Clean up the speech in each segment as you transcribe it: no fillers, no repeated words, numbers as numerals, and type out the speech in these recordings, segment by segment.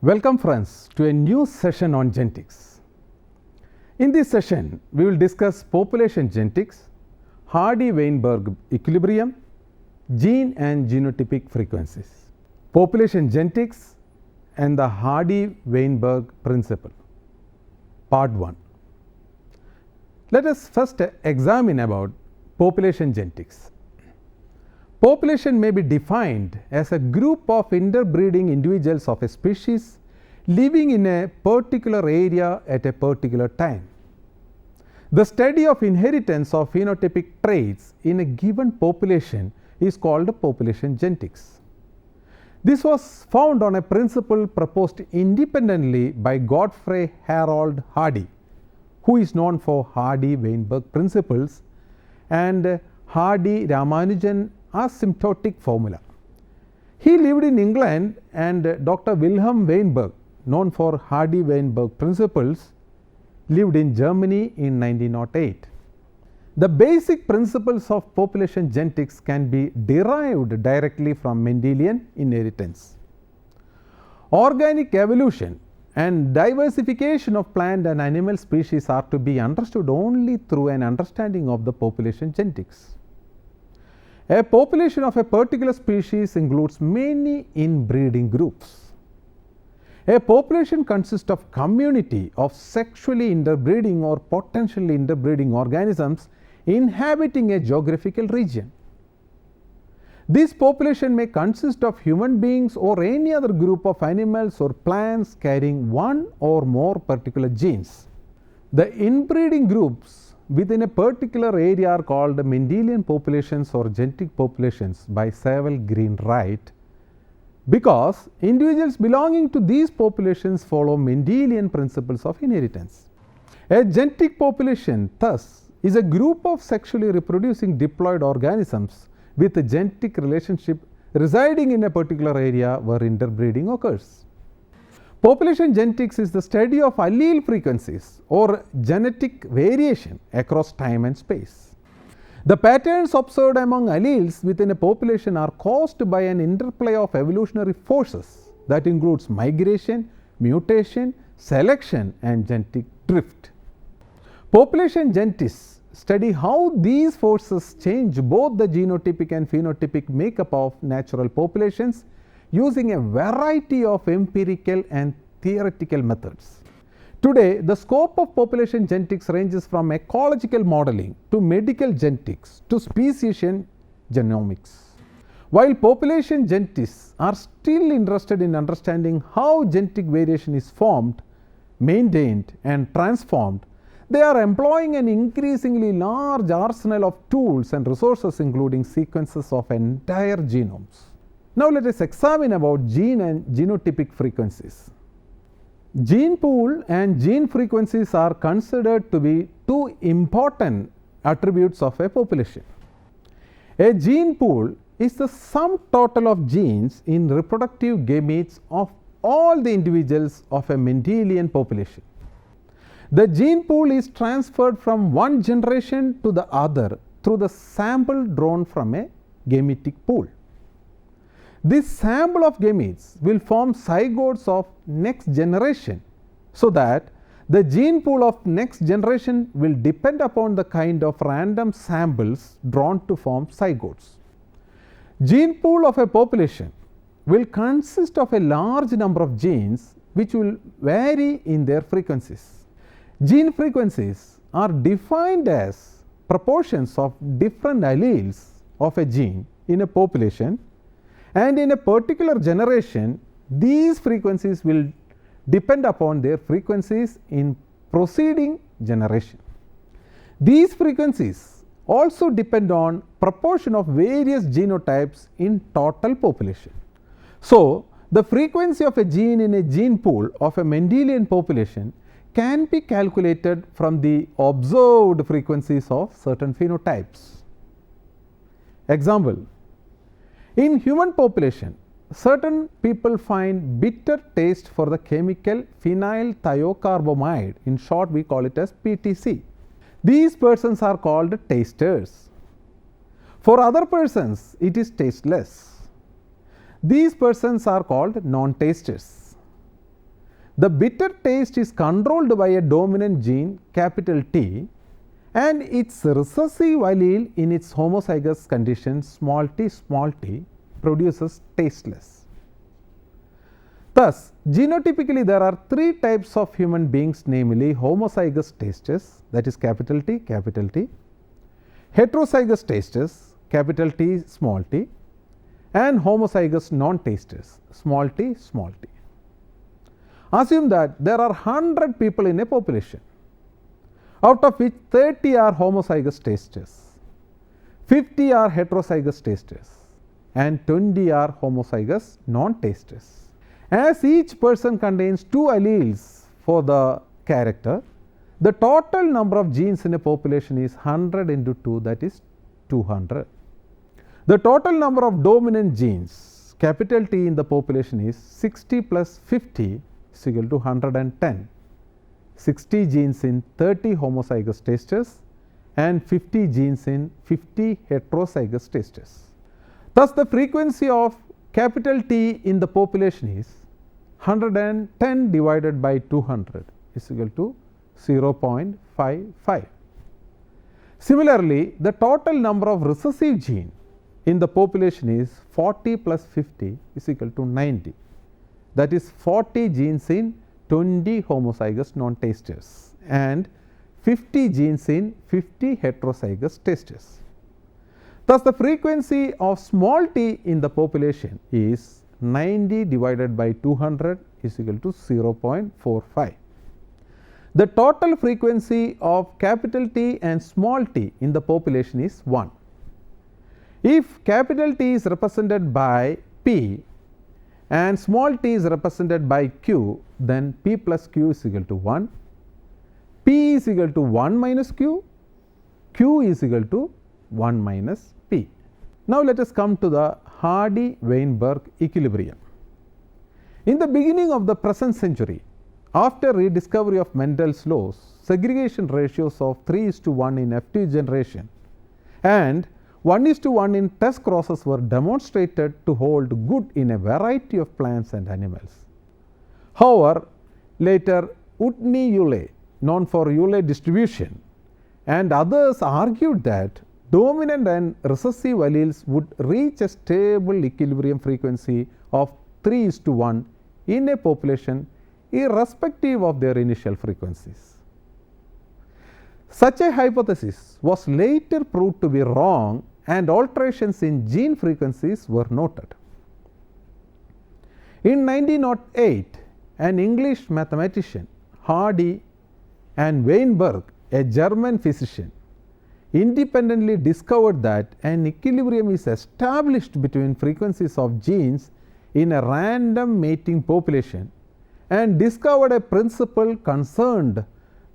Welcome friends to a new session on genetics. In this session, we will discuss population genetics, Hardy-Weinberg equilibrium, gene and genotypic frequencies. Population genetics and the Hardy-Weinberg principle. Part 1. Let us first examine about population genetics. Population may be defined as a group of interbreeding individuals of a species living in a particular area at a particular time. The study of inheritance of phenotypic traits in a given population is called population genetics. This was found on a principle proposed independently by Godfrey Harold Hardy, who is known for Hardy-Weinberg principles, and Hardy-Ramanujan asymptotic formula. He lived in England, and Dr. Wilhelm Weinberg, known for Hardy-Weinberg principles, lived in Germany in 1908. The basic principles of population genetics can be derived directly from Mendelian inheritance. Organic evolution and diversification of plant and animal species are to be understood only through an understanding of the population genetics. A population of a particular species includes many inbreeding groups. A population consists of community of sexually interbreeding or potentially interbreeding organisms inhabiting a geographical region. This population may consist of human beings or any other group of animals or plants carrying one or more particular genes. The inbreeding groups within a particular area are called Mendelian populations or genetic populations by Sewell Green-Wright, because individuals belonging to these populations follow Mendelian principles of inheritance. A genetic population, thus, is a group of sexually reproducing diploid organisms with a genetic relationship residing in a particular area where interbreeding occurs. Population genetics is the study of allele frequencies or genetic variation across time and space. The patterns observed among alleles within a population are caused by an interplay of evolutionary forces that includes migration, mutation, selection, and genetic drift. Population genetics study how these forces change both the genotypic and phenotypic makeup of natural populations using a variety of empirical and theoretical methods. Today, the scope of population genetics ranges from ecological modeling to medical genetics to speciation genomics. While population genetics are still interested in understanding how genetic variation is formed, maintained, and transformed, they are employing an increasingly large arsenal of tools and resources, including sequences of entire genomes. Now let us examine about gene and genotypic frequencies. Gene pool and gene frequencies are considered to be two important attributes of a population. A gene pool is the sum total of genes in reproductive gametes of all the individuals of a Mendelian population. The gene pool is transferred from one generation to the other through the sample drawn from a gametic pool. This sample of gametes will form zygotes of next generation, so that the gene pool of next generation will depend upon the kind of random samples drawn to form zygotes. Gene pool of a population will consist of a large number of genes which will vary in their frequencies. Gene frequencies are defined as proportions of different alleles of a gene in a population, and in a particular generation these frequencies will depend upon their frequencies in preceding generation. These frequencies also depend on proportion of various genotypes in total population. So, the frequency of a gene in a gene pool of a Mendelian population can be calculated from the observed frequencies of certain phenotypes. Example: in human population, certain people find bitter taste for the chemical phenyl thiocarbamide, in short we call it as PTC. These persons are called tasters. For other persons it is tasteless. These persons are called non-tasters. The bitter taste is controlled by a dominant gene capital T, and its recessive allele in its homozygous condition small t produces tasteless. Thus, genotypically there are three types of human beings, namely homozygous tasters, that is capital T, heterozygous tasters, capital T, small t, and homozygous non-tasters, small t. Assume that there are 100 people in a population, out of which 30 are homozygous tasters, 50 are heterozygous tasters, and 20 are homozygous non-tasters. As each person contains 2 alleles for the character, the total number of genes in a population is 100 into 2, that is 200. The total number of dominant genes, capital T, in the population is 60 plus 50 is equal to 110. 60 genes in 30 homozygous tasters and 50 genes in 50 heterozygous tasters. Thus, the frequency of capital T in the population is 110 divided by 200 is equal to 0.55. Similarly, the total number of recessive gene in the population is 40 plus 50 is equal to 90. That is 40 genes in 20 homozygous non-tasters and 50 genes in 50 heterozygous tasters. Thus, the frequency of small t in the population is 90 divided by 200 is equal to 0.45. The total frequency of capital T and small t in the population is 1. If capital T is represented by P and small t is represented by Q, then P plus Q is equal to 1, P is equal to 1 minus Q, Q is equal to 1 minus P. Now, let us come to the Hardy-Weinberg equilibrium. In the beginning of the present century, after rediscovery of Mendel's laws, segregation ratios of 3:1 in F2 generation and 1:1 in test crosses were demonstrated to hold good in a variety of plants and animals. However, later Whitney-Uley, known for Uley distribution, and others argued that dominant and recessive alleles would reach a stable equilibrium frequency of 3:1 in a population irrespective of their initial frequencies. Such a hypothesis was later proved to be wrong and alterations in gene frequencies were noted. In 1908, an English mathematician, Hardy, and Weinberg, a German physician, independently discovered that an equilibrium is established between frequencies of genes in a random mating population and discovered a principle concerned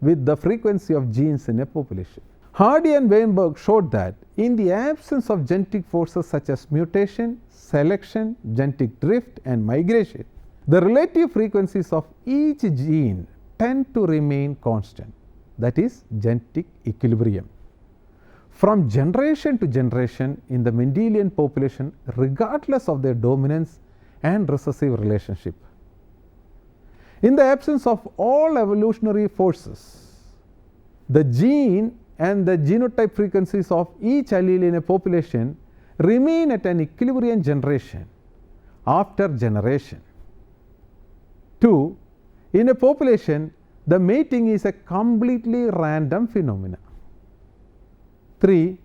with the frequency of genes in a population. Hardy and Weinberg showed that in the absence of genetic forces such as mutation, selection, genetic drift and migration, the relative frequencies of each gene tend to remain constant, that is genetic equilibrium, from generation to generation in the Mendelian population regardless of their dominance and recessive relationship. In the absence of all evolutionary forces, the gene and the genotype frequencies of each allele in a population remain at an equilibrium generation after generation. 2. In a population, the mating is a completely random phenomenon. 3.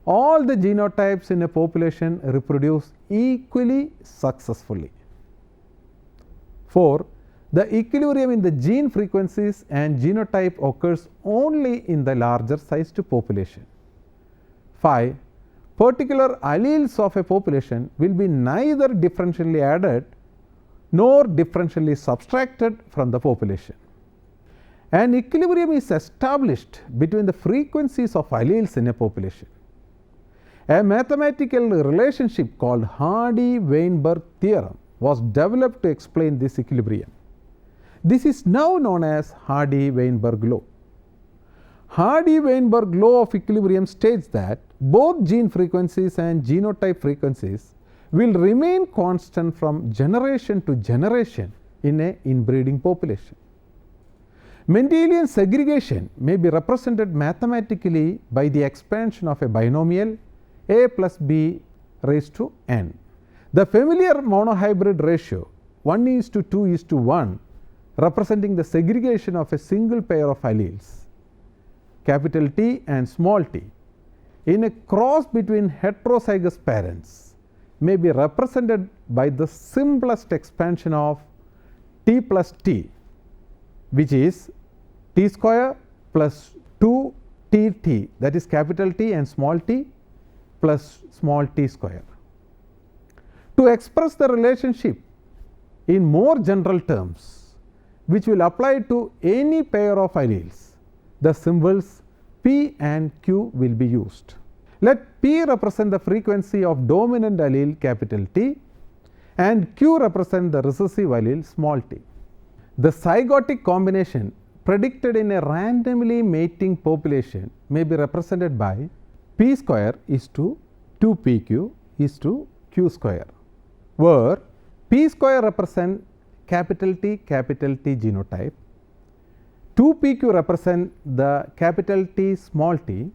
All the genotypes in a population reproduce equally successfully. 4. The equilibrium in the gene frequencies and genotype occurs only in the larger sized population. 5. Particular alleles of a population will be neither differentially added nor differentially subtracted from the population. An equilibrium is established between the frequencies of alleles in a population. A mathematical relationship called Hardy-Weinberg theorem was developed to explain this equilibrium. This is now known as Hardy-Weinberg law. Hardy-Weinberg law of equilibrium states that both gene frequencies and genotype frequencies will remain constant from generation to generation in a inbreeding population. Mendelian segregation may be represented mathematically by the expansion of a binomial a plus b raised to n. The familiar monohybrid ratio 1:2:1 representing the segregation of a single pair of alleles capital T and small t in a cross between heterozygous parents may be represented by the simplest expansion of t plus t, which is t square plus 2 tt, that is capital T and small t plus small t square. To express the relationship in more general terms, which will apply to any pair of alleles, the symbols P and Q will be used. Let P represent the frequency of dominant allele capital T and Q represent the recessive allele small t. The zygotic combination predicted in a randomly mating population may be represented by P square is to 2PQ is to Q square, where P square represent capital T genotype, 2PQ represent the capital T small t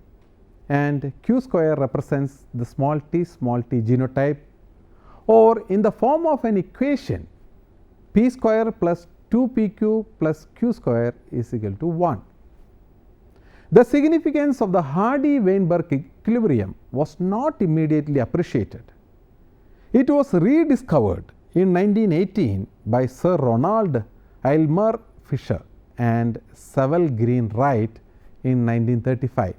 and Q square represents the small t genotype, or in the form of an equation P square plus 2PQ plus Q square is equal to 1. The significance of the Hardy-Weinberg equilibrium was not immediately appreciated. It was rediscovered in 1918 by Sir Ronald Aylmer Fisher and Sewell Green Wright in 1935.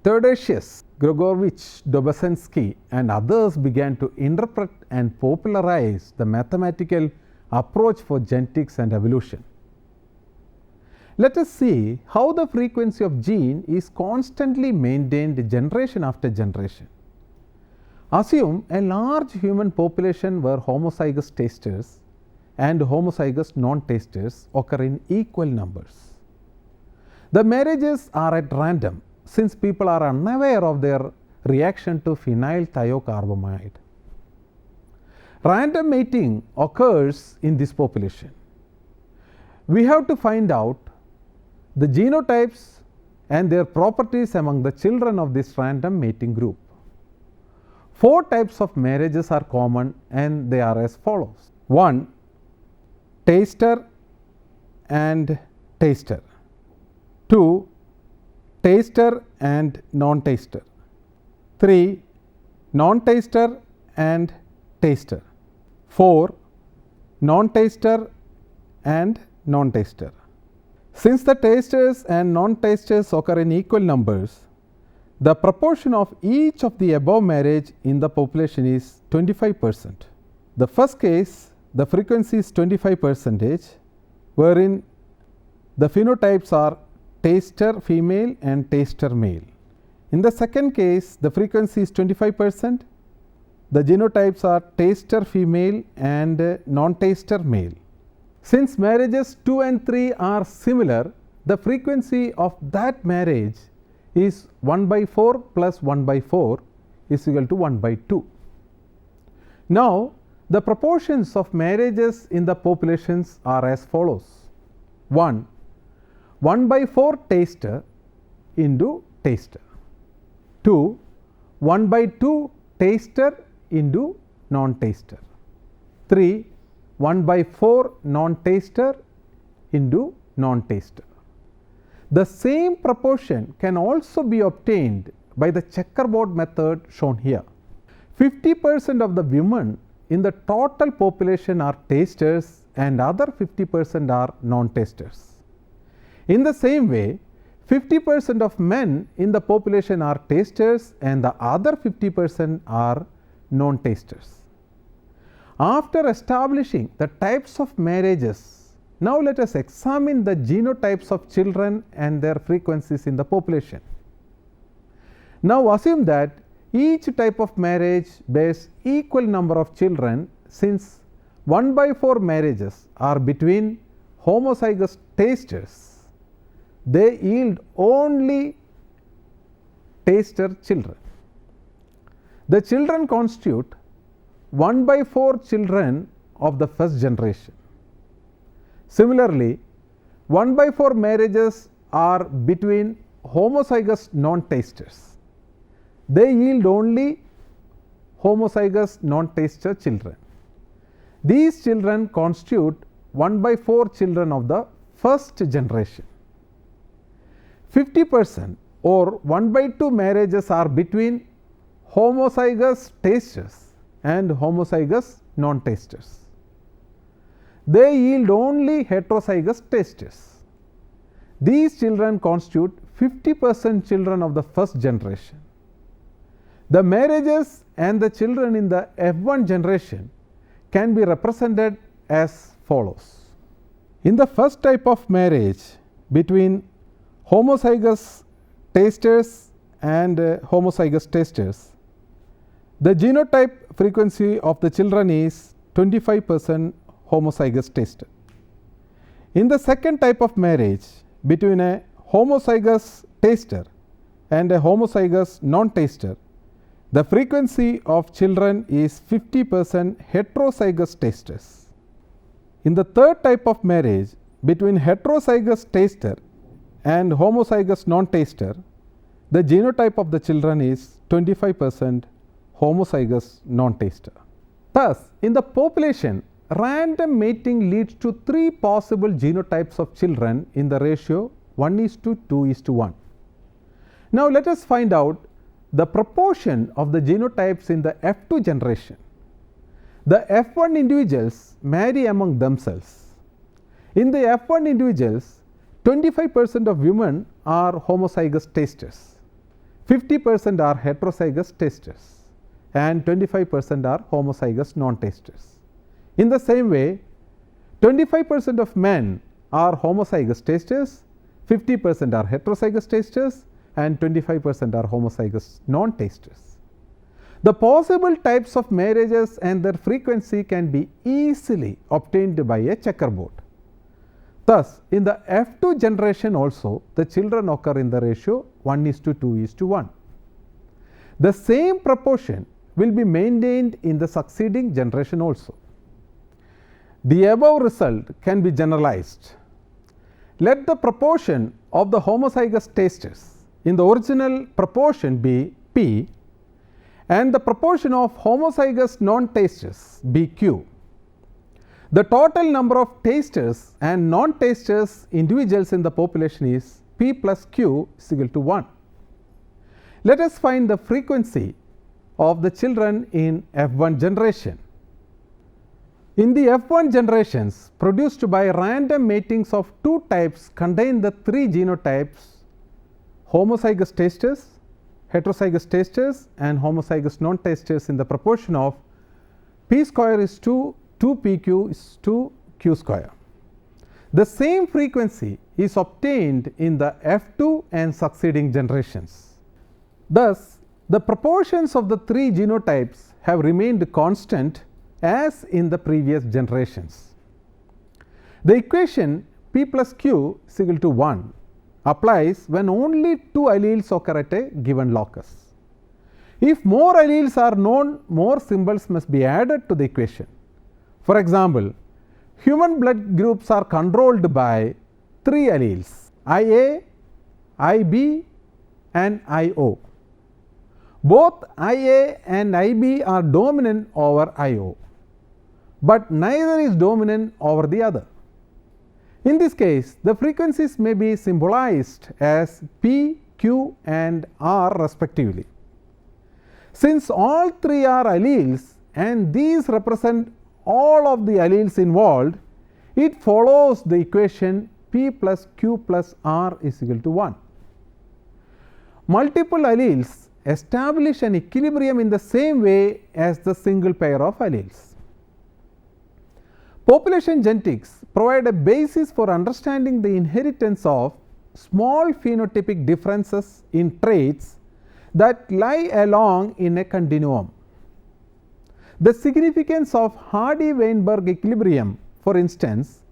Theodosius Grigorovich Dobzhansky and others began to interpret and popularize the mathematical approach for genetics and evolution. Let us see how the frequency of gene is constantly maintained generation after generation. Assume a large human population where homozygous tasters and homozygous non-tasters occur in equal numbers. The marriages are at random since people are unaware of their reaction to phenylthiocarbamide. Random mating occurs in this population. We have to find out the genotypes and their properties among the children of this random mating group. 4 types of marriages are common and they are as follows. 1. Taster and taster. 2. Taster and non-taster. 3. Non-taster and taster. 4. Non-taster and non-taster. Since the tasters and non-tasters occur in equal numbers, the proportion of each of the above marriage in the population is 25%. The first case, the frequency is 25%, wherein the phenotypes are taster female and taster male. In the second case, the frequency is 25%. The genotypes are taster female and non-taster male. Since marriages 2 and 3 are similar, the frequency of that marriage is 1/4 plus 1/4 is equal to 1/2. Now, the proportions of marriages in the populations are as follows. 1. 1/4 taster into taster. 2. 1/2 taster into non-taster. 3. 1/4 non-taster into non-taster. The same proportion can also be obtained by the checkerboard method shown here. 50% of the women in the total population are tasters and other 50% are non-tasters. In the same way, 50% of men in the population are tasters and the other 50% are non-tasters. After establishing the types of marriages, now let us examine the genotypes of children and their frequencies in the population. Now assume that each type of marriage bears equal number of children, since 1/4 marriages are between homozygous tasters, they yield only taster children. The children constitute 1/4 children of the first generation. Similarly, 1/4 marriages are between homozygous non-tasters. They yield only homozygous non-taster children. These children constitute 1/4 children of the first generation. 50% or 1/2 marriages are between homozygous tasters and homozygous non-tasters. They yield only heterozygous tasters. These children constitute 50% children of the first generation. The marriages and the children in the F1 generation can be represented as follows. In the first type of marriage between homozygous tasters and homozygous tasters, the genotype frequency of the children is 25% homozygous taster. In the second type of marriage between a homozygous taster and a homozygous non-taster, the frequency of children is 50% heterozygous tasters. In the third type of marriage between heterozygous taster and homozygous non-taster, the genotype of the children is 25% homozygous non-taster. Thus, in the population, random mating leads to 3 possible genotypes of children in the ratio 1:2:1. Now, let us find out the proportion of the genotypes in the F2 generation. The F1 individuals marry among themselves. In the F1 individuals, 25% of women are homozygous tasters, 50% are heterozygous tasters, and 25% are homozygous non-tasters. In the same way, 25% of men are homozygous tasters, 50% are heterozygous tasters, and 25% are homozygous non-tasters. The possible types of marriages and their frequency can be easily obtained by a checkerboard. Thus, in the F2 generation also, the children occur in the ratio 1:2:1. The same proportion will be maintained in the succeeding generation also. The above result can be generalized. Let the proportion of the homozygous tasters in the original proportion be P and the proportion of homozygous non-tasters be Q. The total number of tasters and non-tasters individuals in the population is P plus Q is equal to 1. Let us find the frequency of the children in F1 generation. In the F1 generations produced by random matings of 2 types contain the 3 genotypes homozygous tasters, heterozygous tasters, and homozygous non-tasters in the proportion of P square is to 2PQ is to Q square. The same frequency is obtained in the F2 and succeeding generations. Thus, the proportions of the 3 genotypes have remained constant as in the previous generations. The equation P plus Q is equal to 1 applies when only 2 alleles occur at a given locus. If more alleles are known, more symbols must be added to the equation. For example, human blood groups are controlled by 3 alleles IA, IB, and IO. Both IA and IB are dominant over IO, but neither is dominant over the other. In this case, the frequencies may be symbolized as P, Q, and R respectively. Since all 3 are alleles and these represent all of the alleles involved, it follows the equation P plus Q plus R is equal to 1. Multiple alleles establish an equilibrium in the same way as the single pair of alleles. Population genetics provide a basis for understanding the inheritance of small phenotypic differences in traits that lie along in a continuum. The significance of Hardy-Weinberg equilibrium, for instance,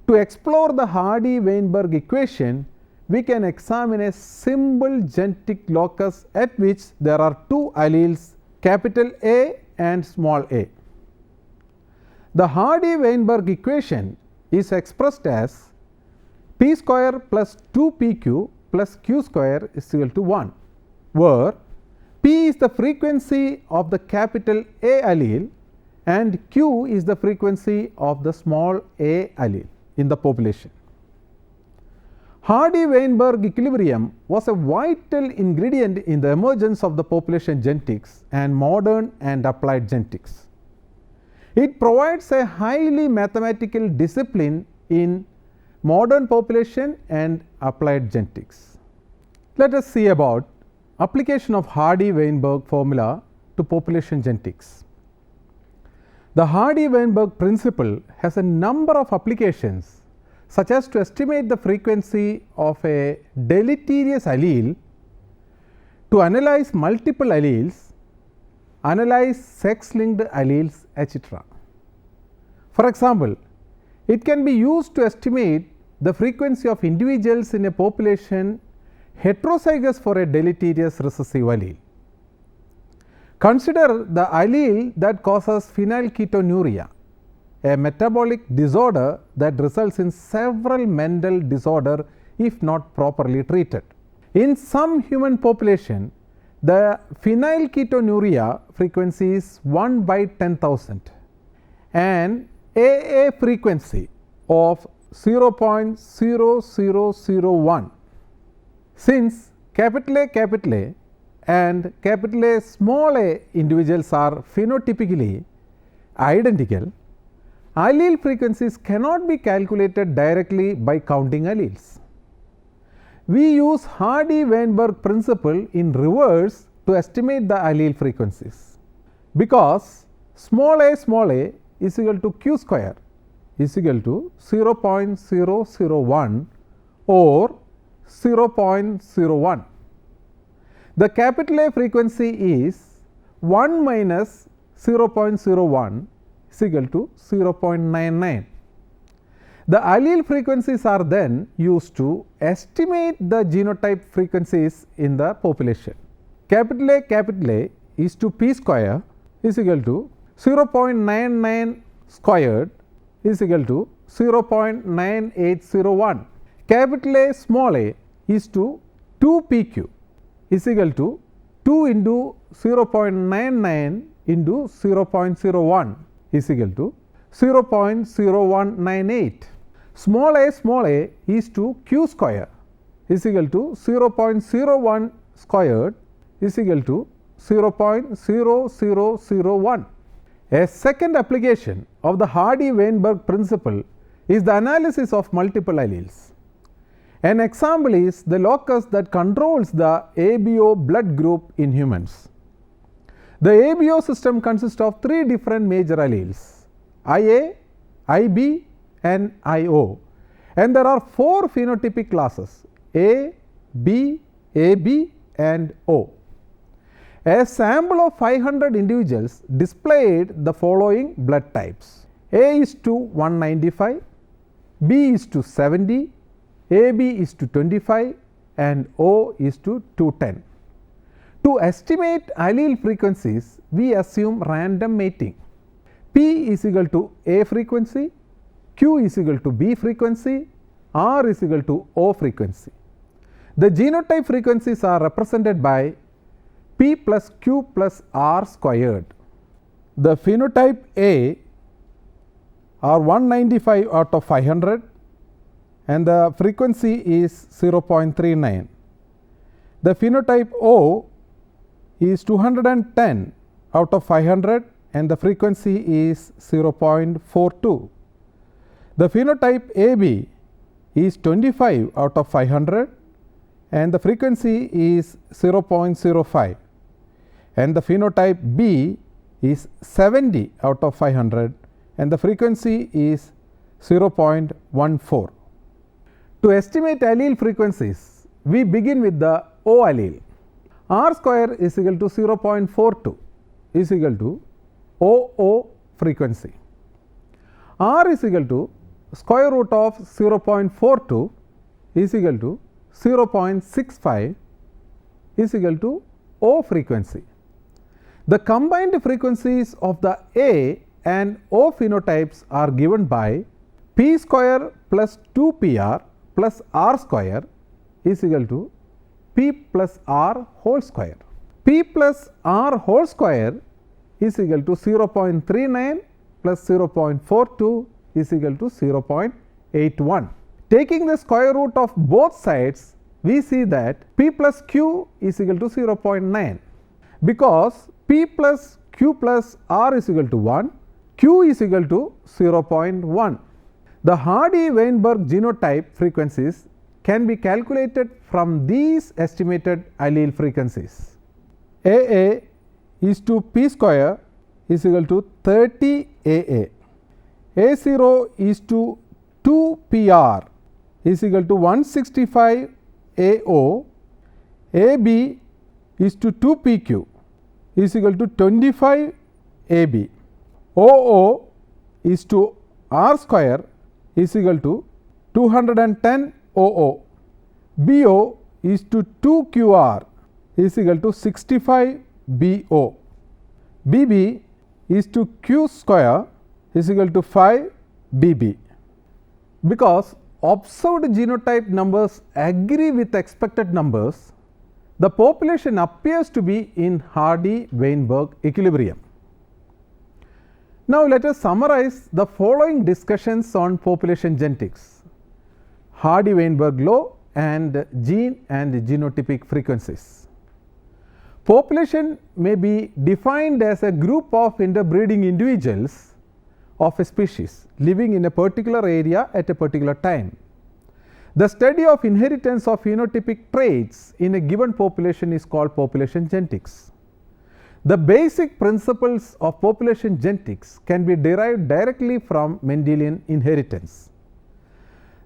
to explore the Hardy-Weinberg equation, we can examine a simple genetic locus at which there are 2 alleles capital A and small a. The Hardy-Weinberg equation is expressed as p square plus 2pq plus q square is equal to 1, where p is the frequency of the capital A allele and q is the frequency of the small a allele in the population. Hardy-Weinberg equilibrium was a vital ingredient in the emergence of the population genetics and modern and applied genetics. It provides a highly mathematical discipline in modern population and applied genetics. Let us see about application of Hardy-Weinberg formula to population genetics. The Hardy-Weinberg principle has a number of applications, such as to estimate the frequency of a deleterious allele, to analyze multiple alleles, analyze sex-linked alleles, etc. For example, it can be used to estimate the frequency of individuals in a population heterozygous for a deleterious recessive allele. Consider the allele that causes phenylketonuria, a metabolic disorder that results in several mental disorders if not properly treated. In some human population, the phenylketonuria frequency is 1 by 10,000 and AA frequency of 0.0001. Since A and A small a individuals are phenotypically identical, allele frequencies cannot be calculated directly by counting alleles. We use Hardy-Weinberg principle in reverse to estimate the allele frequencies, because small a is equal to q square is equal to 0.001 or 0.01. The capital A frequency is 1 minus 0.01 is equal to 0.99. The allele frequencies are then used to estimate the genotype frequencies in the population. Capital A is to p square is equal to 0.99 squared is equal to 0.9801. Capital A small a is to 2pq is equal to 2 into 0.99 into 0.01 is equal to 0.0198. Small a is to q square is equal to 0.01 squared is equal to 0.0001. A second application of the Hardy-Weinberg principle is the analysis of multiple alleles. An example is the locus that controls the ABO blood group in humans. The ABO system consists of 3 different major alleles, IA, IB and IO, and there are 4 phenotypic classes A, B, AB and O. A sample of 500 individuals displayed the following blood types: A is to 195, B is to 70, AB is to 25 and O is to 210. To estimate allele frequencies, we assume random mating. P is equal to A frequency, Q is equal to B frequency, R is equal to O frequency. The genotype frequencies are represented by P plus Q plus R squared. The phenotype A are 195 out of 500 and the frequency is 0.39. The phenotype O is 210 out of 500 and the frequency is 0.42. The phenotype AB is 25 out of 500 and the frequency is 0.05. And the phenotype B is 70 out of 500 and the frequency is 0.14. To estimate allele frequencies, we begin with the O allele. R square is equal to 0.42 is equal to OO frequency. R is equal to square root of 0.42 is equal to 0.65 is equal to O frequency. The combined frequencies of the A and O phenotypes are given by P square plus 2PR plus R square is equal to P plus R whole square. P plus R whole square is equal to 0.39 plus 0.42 is equal to 0.81. Taking the square root of both sides, we see that P plus Q is equal to 0.9, because P plus Q plus R is equal to 1, Q is equal to 0.1. The Hardy-Weinberg genotype frequencies can be calculated from these estimated allele frequencies. AA is to P square is equal to 30 AA. A0 is to 2 PR is equal to 165 AO. AB is to 2 PQ is equal to 25 AB. OO is to R square is equal to 210 OO. BO is to 2 QR is equal to 65 BO. BB is to Q square is equal to 5 BB. Because observed genotype numbers agree with expected numbers, the population appears to be in Hardy-Weinberg equilibrium. Now, let us summarize the following discussions on population genetics: Hardy-Weinberg law and gene and genotypic frequencies. Population may be defined as a group of interbreeding individuals of a species living in a particular area at a particular time. The study of inheritance of phenotypic traits in a given population is called population genetics. The basic principles of population genetics can be derived directly from Mendelian inheritance.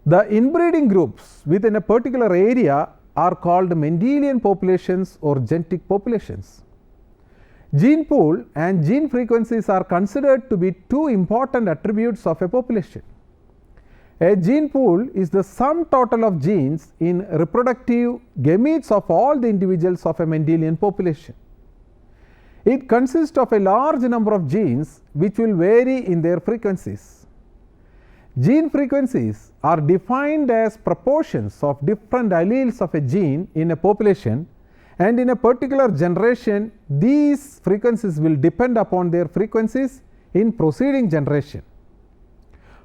The inbreeding groups within a particular area are called Mendelian populations or genetic populations. Gene pool and gene frequencies are considered to be two important attributes of a population. A gene pool is the sum total of genes in reproductive gametes of all the individuals of a Mendelian population. It consists of a large number of genes which will vary in their frequencies. Gene frequencies are defined as proportions of different alleles of a gene in a population, and in a particular generation these frequencies will depend upon their frequencies in preceding generation.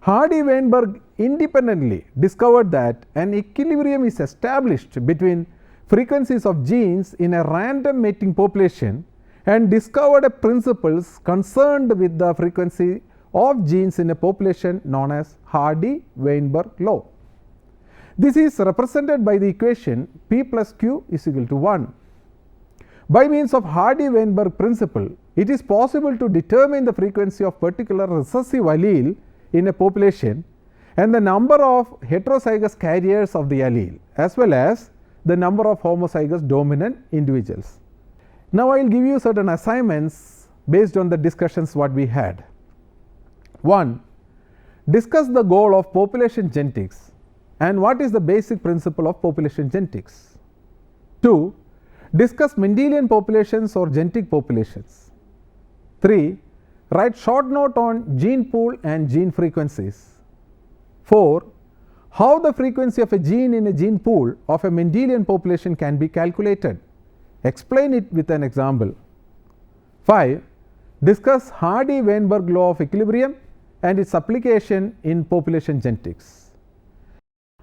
Hardy-Weinberg independently discovered that an equilibrium is established between frequencies of genes in a random mating population, and discovered a principles concerned with the frequency of genes in a population known as Hardy-Weinberg law. This is represented by the equation P plus Q is equal to 1. By means of Hardy-Weinberg principle, it is possible to determine the frequency of particular recessive allele in a population and the number of heterozygous carriers of the allele, as well as the number of homozygous dominant individuals. Now, I will give you certain assignments based on the discussions what we had. 1. Discuss the goal of population genetics and what is the basic principle of population genetics. 2. Discuss Mendelian populations or genetic populations. 3. Write short note on gene pool and gene frequencies. 4. How the frequency of a gene in a gene pool of a Mendelian population can be calculated. Explain it with an example. 5. Discuss Hardy-Weinberg law of equilibrium and its application in population genetics.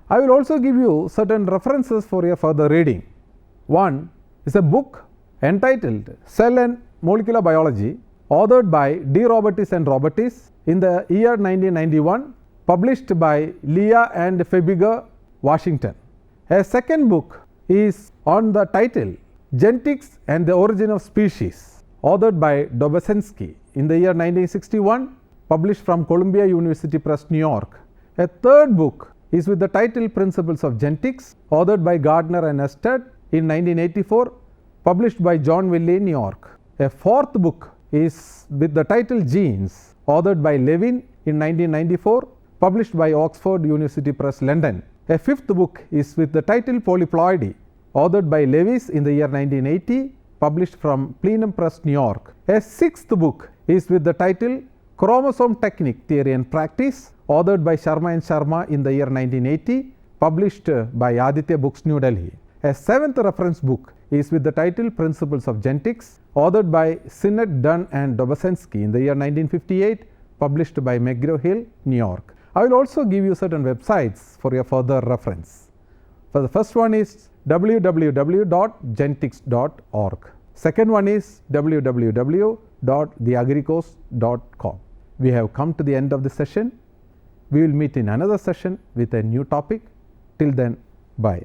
I will also give you certain references for your further reading. 1 is a book entitled Cell and Molecular Biology, authored by D. Robertis and Robertis in the year 1991, published by Leah and Febiger, Washington. A second book is on the title Genetics and the Origin of Species, authored by Dobzhansky in the year 1961, published from Columbia University Press, New York. A third book is with the title Principles of Genetics, authored by Gardner and Estad in 1984, published by John Wiley, New York. A fourth book is with the title Genes, authored by Levin in 1994, published by Oxford University Press, London. A fifth book is with the title Polyploidy, authored by Lewis in the year 1980, published from Plenum Press, New York. A sixth book is with the title Chromosome Technique, Theory and Practice, authored by Sharma and Sharma in the year 1980, published by Aditya Books, New Delhi. A seventh reference book is with the title Principles of Genetics, authored by Sinnett, Dunn and Dobzhansky in the year 1958, published by McGraw-Hill, New York. I will also give you certain websites for your further reference. For the first one is www.genetics.org. Second one is www.theagricos.com. We have come to the end of the session. We will meet in another session with a new topic. Till then, bye.